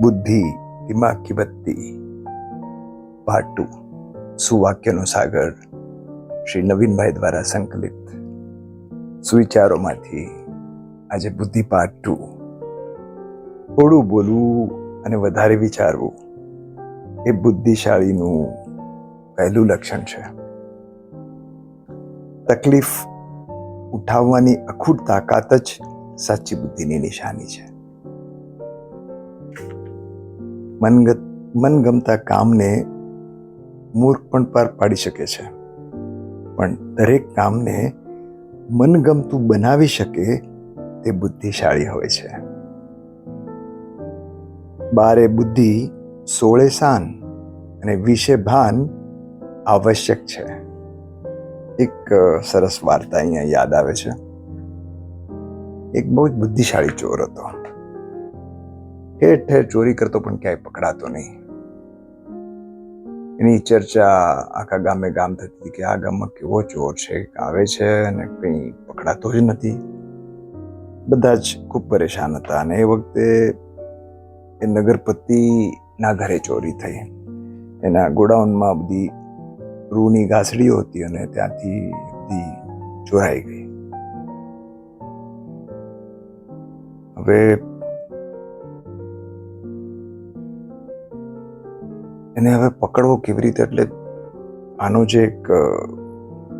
બુદ્ધિ દિમાગ કી બત્તી પાર્ટ 2 સુવાક્યનો સાગર શ્રી નવીનભાઈ દ્વારા સંકલિત સુવિચારોમાંથી આજે બુદ્ધિ પાર્ટ 2. થોડું બોલવું અને વધારે વિચારવું એ બુદ્ધિશાળીનું પહેલું લક્ષણ છે. તકલીફ ઉઠાવવાની અખૂટ તાકાત જ સાચી બુદ્ધિની નિશાની છે. મનગમતા કામને મૂર્ખ પણ પાર પાડી શકે છે, પણ દરેક કામને મનગમતું બનાવી શકે તે બુદ્ધિશાળી હોય છે. 12 બુદ્ધિ 16 શાન અને 20 ભાન આવશ્યક છે. એક સરસ વાર્તા અહીંયા યાદ આવે છે. એક બહુ જ બુદ્ધિશાળી ચોર હતો. ઠેર ઠેર ચોરી કરતો પણ ક્યાંય પકડાતો નહીં. એની ચર્ચા આખા ગામે ગામ થતી કે આ ગામમાં કેવો ચોર છે, આવે છે અને કંઈ પકડાતો જ નથી. બધા જ ખૂબ પરેશાન હતા. અને એ વખતે એ નગરપતિના ઘરે ચોરી થઈ. એના ગોડાઉનમાં બધી રૂની ઘાસડીઓ હતી અને ત્યાંથી બધી ચોરાઈ ગઈ. હવે એને પકડવો કેવી રીતે? એટલે આનો જે એક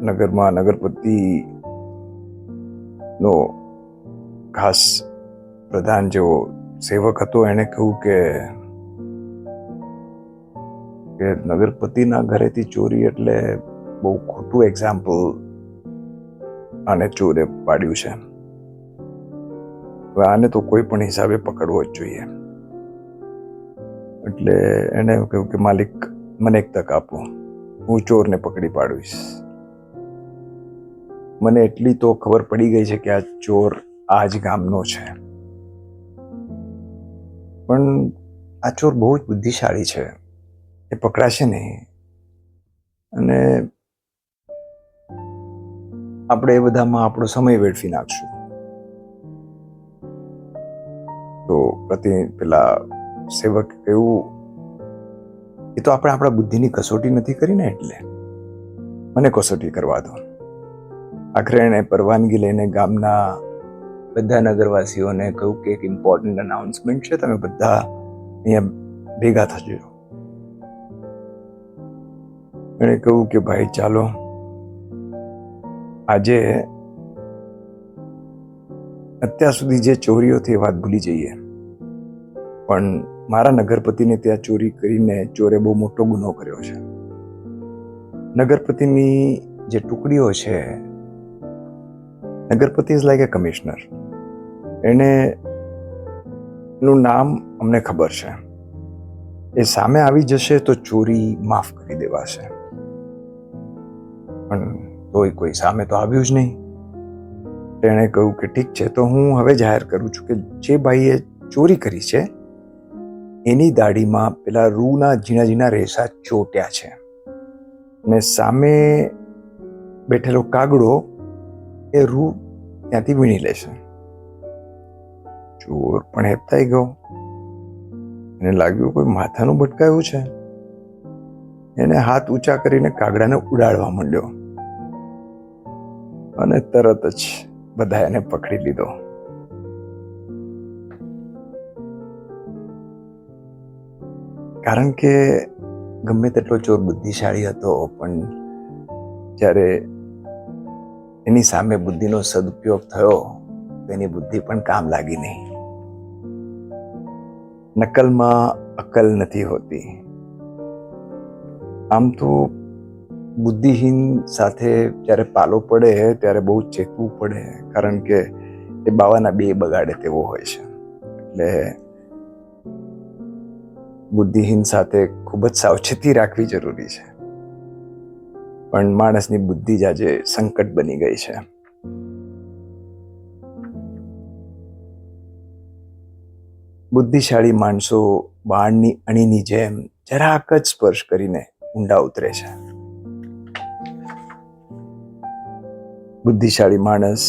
નગરમાં નગરપતિ નો ખાસ પ્રધાન જેવો સેવક હતો, એને કહ્યું કે નગરપતિના ઘરેથી ચોરી એટલે બહુ ખોટું એક્ઝામ્પલ આને ચોરે પાડ્યું છે. હવે આને તો કોઈ પણ હિસાબે પકડવો જ જોઈએ. એટલે એને કહ્યું કે માલિક, મને એક તક આપો, હું ચોરને પકડી પાડીશ. મને એટલી તો ખબર પડી ગઈ છે કે આ ચોર આ જ ગામનો છે, પણ આ ચોર બહુ જ બુદ્ધિશાળી છે, એ પકડાશે નહીં. અને આપણે એ બધામાં આપણો સમય વેડફી નાખશું. તો પેલા સેવક કહ્યું, એ તો આપણે આપણા બુદ્ધિની કસોટી નથી કરી ને, એટલે મને કસોટી કરવા દો. આખરે એને પરવાનગી લઈને ગામના બધા નગરવાસીઓને કહ્યું કે એક ઇમ્પોર્ટન્ટ અનાઉન્સમેન્ટ છે, તમે બધા અહીંયા ભેગા થજો. એણે કહ્યું કે ભાઈ ચાલો, આજે અત્યાર સુધી જે ચોરીઓ થઈ એ વાત ભૂલી જઈએ, પણ મારા નગરપતિને ત્યાં ચોરી કરીને ચોરે બહુ મોટો ગુનો કર્યો છે. નગરપતિની જે ટુકડીઓ છે, નગરપતિ ઇઝ લાઈક એ કમિશનર. એનું નામ અમને ખબર છે. એ સામે આવી જશે તો ચોરી માફ કરી દેવાશે, પણ તોય કોઈ સામે તો આવ્યું જ નહીં. એણે કહ્યું કે ઠીક છે, તો હું હવે જાહેર કરું છું કે જે ભાઈએ ચોરી કરી છે એની દાઢીમાં પેલા રૂના ઝીણા ઝીણા રેસા ચોટ્યા છે, અને સામે બેઠેલો કાગડો એ રૂ ત્યાંથી વીણી લેશે. ચોર પણ હેપતાઈ ગયો. એને લાગ્યું કોઈ માથાનું ભટકાયું છે. એને હાથ ઊંચા કરીને કાગડાને ઉડાડવા માંડ્યો, અને તરત જ બધા એને પકડી લીધો. કારણ કે ગમે તેટલો ચોર બુદ્ધિશાળી હતો, પણ જ્યારે એની સામે બુદ્ધિનો સદુપયોગ થયો તો એની બુદ્ધિ પણ કામ લાગી નહીં. નકલમાં અકલ નથી હોતી. આમ તો બુદ્ધિહીન સાથે જ્યારે પાલો પડે ત્યારે બહુ ચેતવું પડે, કારણ કે એ બાવાના બે બગાડે તેવો હોય છે. એટલે બુદ્ધિહીન સાથે ખૂબ જ સાવચેતી રાખવી જરૂરી છે. પણ માણસની બુદ્ધિ જ આજે સંકટ બની ગઈ છે. બુદ્ધિશાળી માણસો બાણની અણીની જેમ જરાક જ સ્પર્શ કરીને ઊંડા ઉતરે છે. બુદ્ધિશાળી માણસ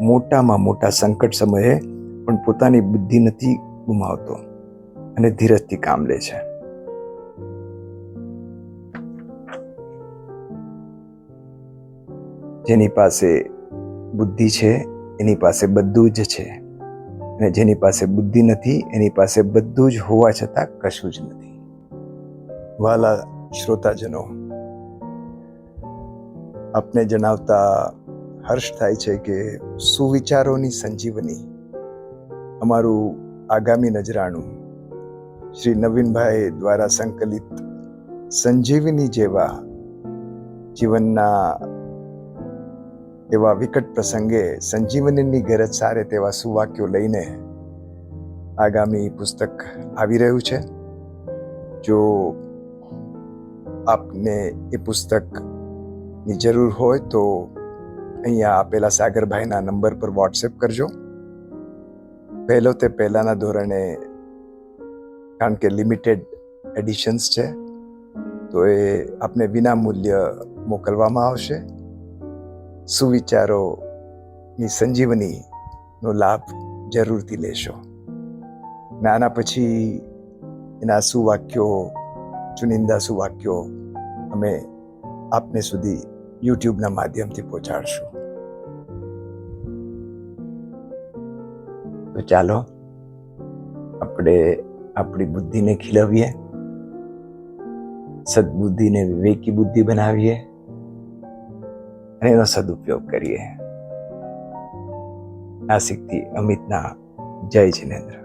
મોટામાં મોટા સંકટ સમયે પણ પોતાની બુદ્ધિ નથી ગુમાવતો. અને ધીરજથી કામ લે છે. જેની પાસે બુદ્ધિ છે એની પાસે બધું જ છે, અને જેની પાસે બુદ્ધિ નથી એની પાસે બધું જ હોવા છતાં કશું જ નથી. વાલા શ્રોતાજનો, આપને જણાવતા હર્ષ થાય છે કે સુવિચારોની સંજીવની અમારું આગામી નજરાણું શ્રી નવીનભાઈ દ્વારા સંકલિત સંજીવની જેવા જીવનના એવા વિકટ પ્રસંગે સંજીવનીની ગરજ સારે તેવા સુવાક્યો લઈને આગામી પુસ્તક આવી રહ્યું છે. જો આપને એ પુસ્તકની જરૂર હોય તો અહીંયા આપેલા સાગરભાઈના નંબર પર વોટ્સએપ કરજો. પહેલાના ધોરણે, કારણ કે લિમિટેડ એડિશન્સ છે, તો એ આપને વિના મૂલ્ય મોકલવામાં આવશે. સુવિચારોની સંજીવનીનો લાભ જરૂરથી લેશો. આના પછી એના સુવાક્યો, ચુનિંદા સુવાક્યો અમે આપને સુધી યુટ્યુબના માધ્યમથી પહોંચાડશું. તો ચાલો આપણે આપણી બુદ્ધિને ખીલવીએ, સદબુદ્ધિને વિવેકી બુદ્ધિ બનાવીએ અને એનો સદુપયોગ કરીએ. નાસિકથી અમિતના જય જિનેન્દ્ર.